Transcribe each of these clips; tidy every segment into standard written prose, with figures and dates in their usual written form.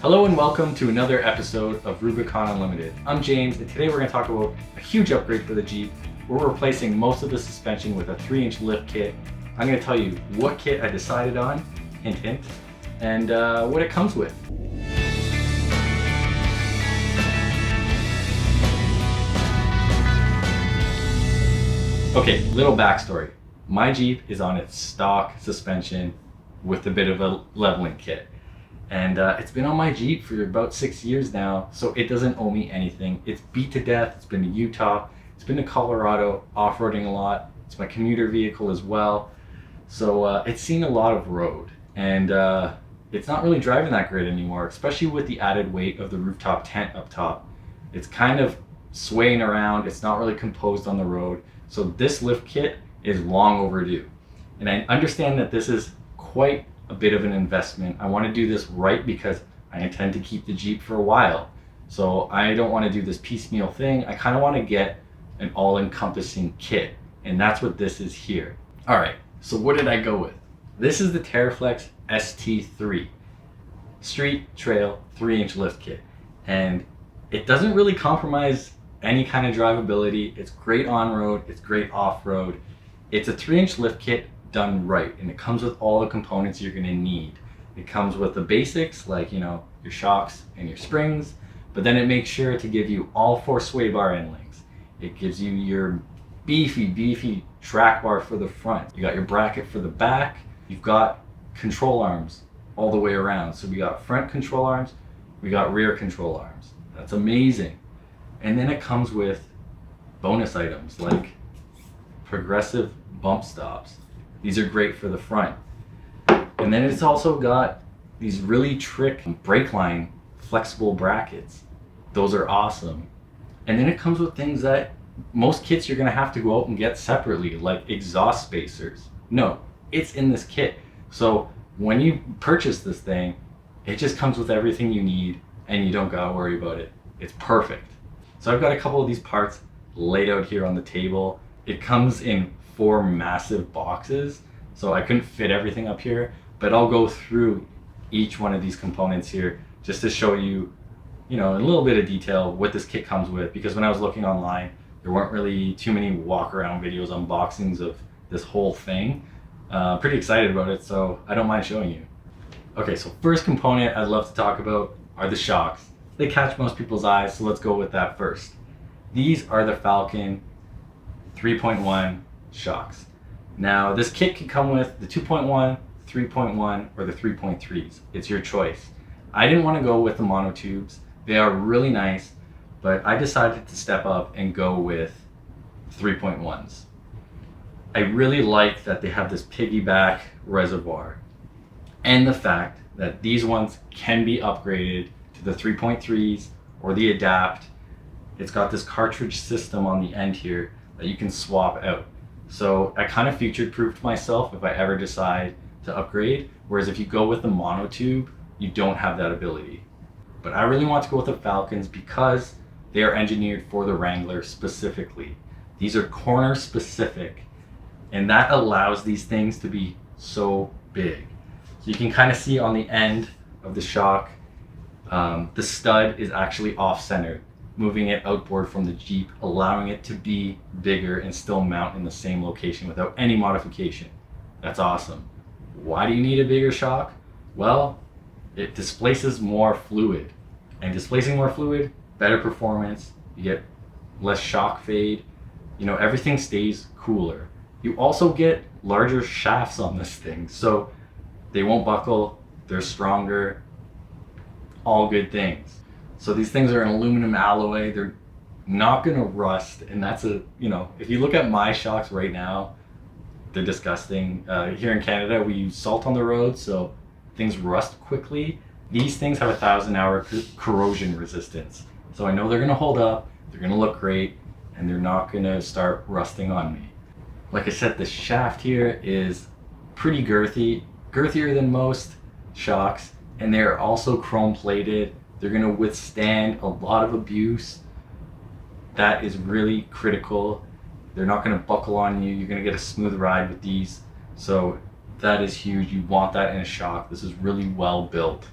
Hello and welcome to another episode of Rubicon Unlimited. I'm James, and today we're going to talk about a huge upgrade for the Jeep. We're replacing most of the suspension with a 3-inch lift kit. I'm going to tell you what kit I decided on, hint hint, and what it comes with. Okay, little backstory. My Jeep is on its stock suspension with a bit of a leveling kit. And it's been on my Jeep for about 6 years now, so it doesn't owe me anything. It's beat to death. It's been to Utah. It's been to Colorado, off-roading a lot. It's my commuter vehicle as well. So it's seen a lot of road. And it's not really driving that great anymore, especially with the added weight of the rooftop tent up top. It's kind of swaying around. It's not really composed on the road. So this lift kit is long overdue. And I understand that this is quite a bit of an investment. I want to do this right because I intend to keep the Jeep for a while. So I don't want to do this piecemeal thing. I kind of want to get an all-encompassing kit, and that's what this is here. All right, so what did I go with? This is the Teraflex ST3 Street Trail 3-inch lift kit, and it doesn't really compromise any kind of drivability. It's great on-road, it's great off-road. It's a 3-inch lift kit done right, and it comes with all the components you're going to need. It comes with the basics like, your shocks and your springs, but then it makes sure to give you all 4 sway bar end links. It gives you your beefy track bar for the front. You got your bracket for the back. You've got control arms all the way around. So we got front control arms, we got rear control arms. That's amazing. And then it comes with bonus items like progressive bump stops. These are great for the front. And then it's also got these really trick brake line flexible brackets. Those are awesome. And then it comes with things that most kits you're gonna have to go out and get separately, like exhaust spacers. No, it's in this kit. So when you purchase this thing, it just comes with everything you need and you don't gotta worry about it. It's perfect. So I've got a couple of these parts laid out here on the table. It comes in 4 massive boxes, so I couldn't fit everything up here, but I'll go through each one of these components here just to show you, in a little bit of detail what this kit comes with, because when I was looking online, there weren't really too many walk around videos, unboxings of this whole thing. Pretty excited about it, so I don't mind showing you. Okay, so first component I'd love to talk about are the shocks. They catch most people's eyes, so let's go with that first. These are the Falcon 3.1 shocks. Now this kit can come with the 2.1, 3.1, or the 3.3s. It's your choice. I didn't want to go with the monotubes. They are really nice, but I decided to step up and go with 3.1s. I really like that they have this piggyback reservoir, and the fact that these ones can be upgraded to the 3.3s or the Adapt. It's got this cartridge system on the end here that you can swap out. So I kind of future-proofed myself if I ever decide to upgrade, whereas if you go with the monotube, you don't have that ability. But I really want to go with the Falcons because they are engineered for the Wrangler specifically. These are corner specific, and that allows these things to be so big. So you can kind of see on the end of the shock, the stud is actually off-centered, moving it outboard from the Jeep, allowing it to be bigger and still mount in the same location without any modification. That's awesome. Why do you need a bigger shock? Well, it displaces more fluid. And displacing more fluid, better performance, you get less shock fade, everything stays cooler. You also get larger shafts on this thing, so they won't buckle, they're stronger, all good things. So these things are an aluminum alloy. They're not gonna rust, and that's if you look at my shocks right now, they're disgusting. Here in Canada, we use salt on the road, so things rust quickly. These things have 1,000-hour corrosion resistance. So I know they're gonna hold up, they're gonna look great, and they're not gonna start rusting on me. Like I said, the shaft here is pretty girthier than most shocks, and they're also chrome plated. They're going to withstand a lot of abuse. That is really critical. They're not going to buckle on you. You're going to get a smooth ride with these. So that is huge. You want that in a shock. This is really well built.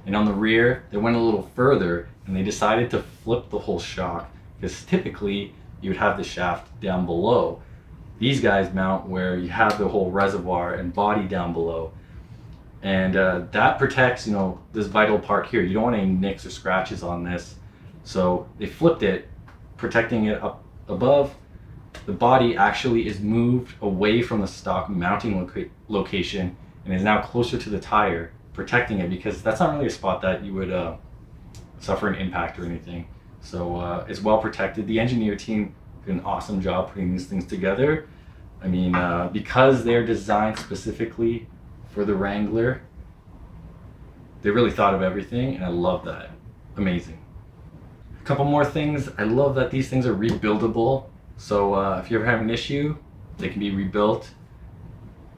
And on the rear, they went a little further and they decided to flip the whole shock, because typically you would have the shaft down below. These guys mount where you have the whole reservoir and body down below. And that protects, this vital part here. You don't want any nicks or scratches on this. So they flipped it, protecting it up above. The body actually is moved away from the stock mounting location and is now closer to the tire, protecting it, because that's not really a spot that you would suffer an impact or anything. So it's well protected. The engineer team did an awesome job putting these things together. I mean, because they're designed specifically for the Wrangler, they really thought of everything, and I love that. Amazing. A couple more things. I love that these things are rebuildable. So if you ever have an issue, they can be rebuilt.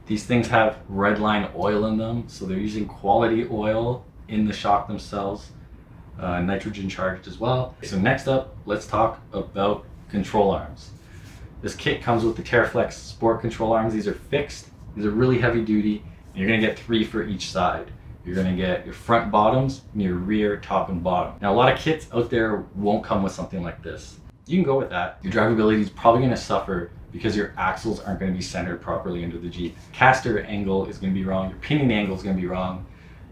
These things have Redline oil in them, so they're using quality oil in the shock themselves, nitrogen charged as well. So next up, let's talk about control arms. This kit comes with the Teraflex Sport control arms. These are fixed. These are really heavy duty. And you're gonna get 3 for each side. You're gonna get your front bottoms and your rear top and bottom. Now, a lot of kits out there won't come with something like this. You can go with that. Your drivability is probably gonna suffer because your axles aren't gonna be centered properly into the Jeep. Caster angle is gonna be wrong. Your pinion angle is gonna be wrong.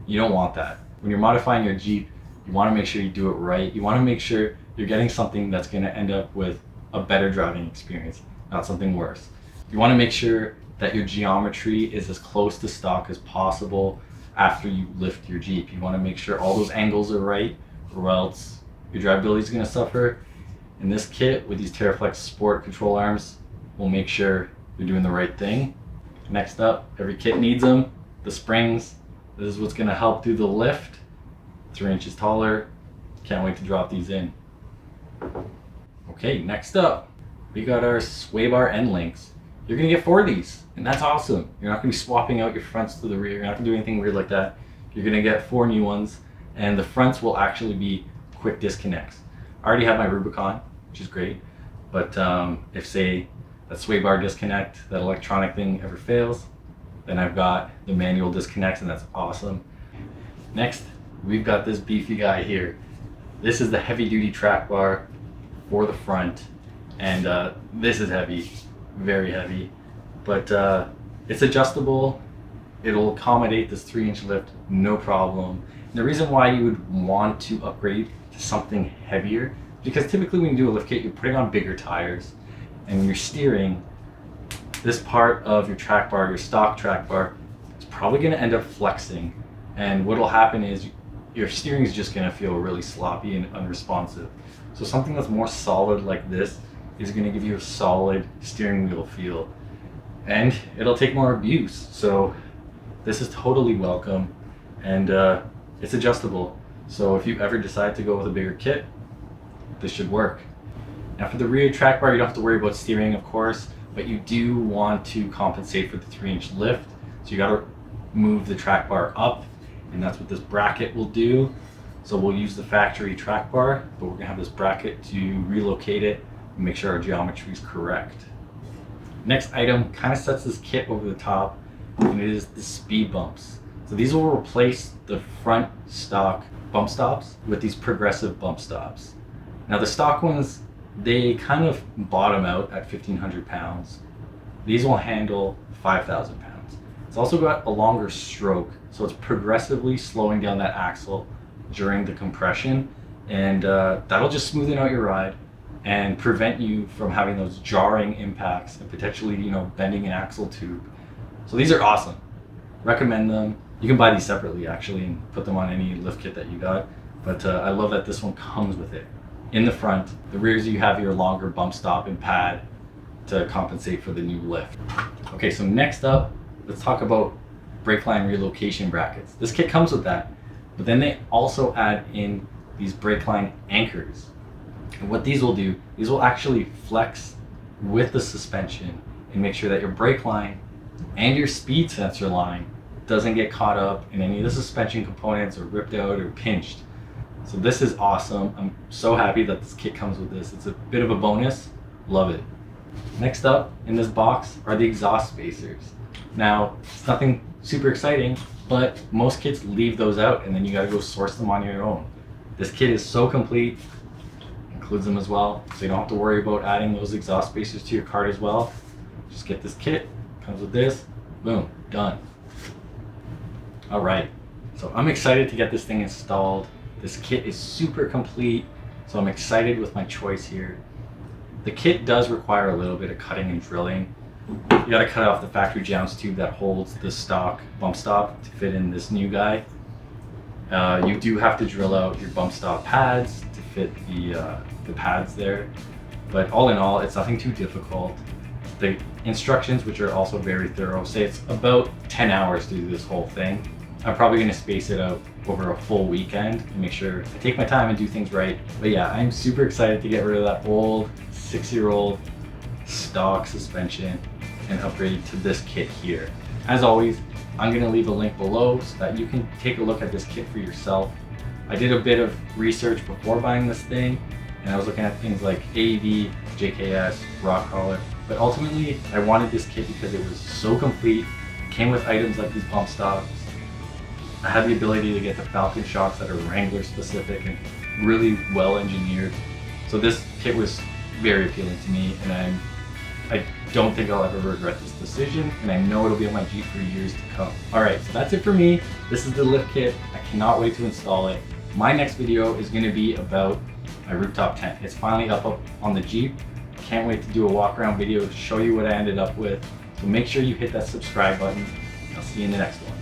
You don't want that. When you're modifying your Jeep, you wanna make sure you do it right. You wanna make sure you're getting something that's gonna end up with a better driving experience, not something worse. You wanna make sure that your geometry is as close to stock as possible after you lift your Jeep. You wanna make sure all those angles are right, or else your drivability is gonna suffer. In this kit with these Teraflex Sport control arms, we'll make sure you're doing the right thing. Next up, every kit needs them. The springs. This is what's gonna help do the lift. 3 inches taller. Can't wait to drop these in. Okay, next up, we got our sway bar end links. You're gonna get 4 of these, and that's awesome. You're not gonna be swapping out your fronts to the rear. You're not gonna do anything weird like that. You're gonna get 4 new ones, and the fronts will actually be quick disconnects. I already have my Rubicon, which is great, but if, say, that sway bar disconnect, that electronic thing ever fails, then I've got the manual disconnects, and that's awesome. Next, we've got this beefy guy here. This is the heavy duty track bar for the front, and this is heavy, very heavy, but it's adjustable. It'll accommodate this 3-inch lift, no problem. And the reason why you would want to upgrade to something heavier, because typically when you do a lift kit, you're putting on bigger tires, and when you're steering, this part of your track bar, your stock track bar, is probably going to end up flexing, and what will happen is your steering is just going to feel really sloppy and unresponsive. So something that's more solid like this is going to give you a solid steering wheel feel, and it'll take more abuse. So this is totally welcome, and it's adjustable. So if you ever decide to go with a bigger kit, this should work. Now for the rear track bar, you don't have to worry about steering, of course, but you do want to compensate for the 3-inch lift. So you got to move the track bar up, and that's what this bracket will do. So we'll use the factory track bar, but we're gonna have this bracket to relocate it and make sure our geometry is correct. Next item kind of sets this kit over the top, and it is the speed bumps. So these will replace the front stock bump stops with these progressive bump stops. Now the stock ones, they kind of bottom out at 1,500 pounds. These will handle 5,000 pounds. It's also got a longer stroke, so it's progressively slowing down that axle during the compression, and that'll just smoothen out your ride and prevent you from having those jarring impacts and potentially, bending an axle tube. So these are awesome. Recommend them. You can buy these separately actually and put them on any lift kit that you got, but I love that this one comes with it. In the front, the rears, you have your longer bump stop and pad to compensate for the new lift. Okay, so next up, let's talk about brake line relocation brackets. This kit comes with that, but then they also add in these brake line anchors. And what these will do, these will actually flex with the suspension and make sure that your brake line and your speed sensor line doesn't get caught up in any of the suspension components or ripped out or pinched. So this is awesome. I'm so happy that this kit comes with this. It's a bit of a bonus. Love it. Next up in this box are the exhaust spacers. Now, it's nothing super exciting, but most kits leave those out and then you gotta go source them on your own. This kit is so complete, includes them as well, so you don't have to worry about adding those exhaust spacers to your cart as well. Just get this kit, comes with this, boom, done. All right, so I'm excited to get this thing installed. This kit is super complete, so I'm excited with my choice here. The kit does require a little bit of cutting and drilling. You gotta cut off the factory jounce tube that holds the stock bump stop to fit in this new guy. You do have to drill out your bump stop pads to fit the pads there. But all in all, it's nothing too difficult. The instructions, which are also very thorough, say it's about 10 hours to do this whole thing. I'm probably gonna space it out over a full weekend and make sure I take my time and do things right. But yeah, I'm super excited to get rid of that old 6-year-old stock suspension and upgrade to this kit here. As always, I'm gonna leave a link below so that you can take a look at this kit for yourself. I did a bit of research before buying this thing, and I was looking at things like AEV, JKS, rock collar, but ultimately I wanted this kit because it was so complete. It came with items like these bump stops. I had the ability to get the Falcon Shocks that are Wrangler specific and really well engineered. So this kit was very appealing to me, and I don't think I'll ever regret this decision, and I know it'll be on my Jeep for years to come. All right, so that's it for me. This is the lift kit. I cannot wait to install it. My next video is gonna be about my rooftop tent. It's finally up on the Jeep. Can't wait to do a walk around video to show you what I ended up with. So make sure you hit that subscribe button. I'll see you in the next one.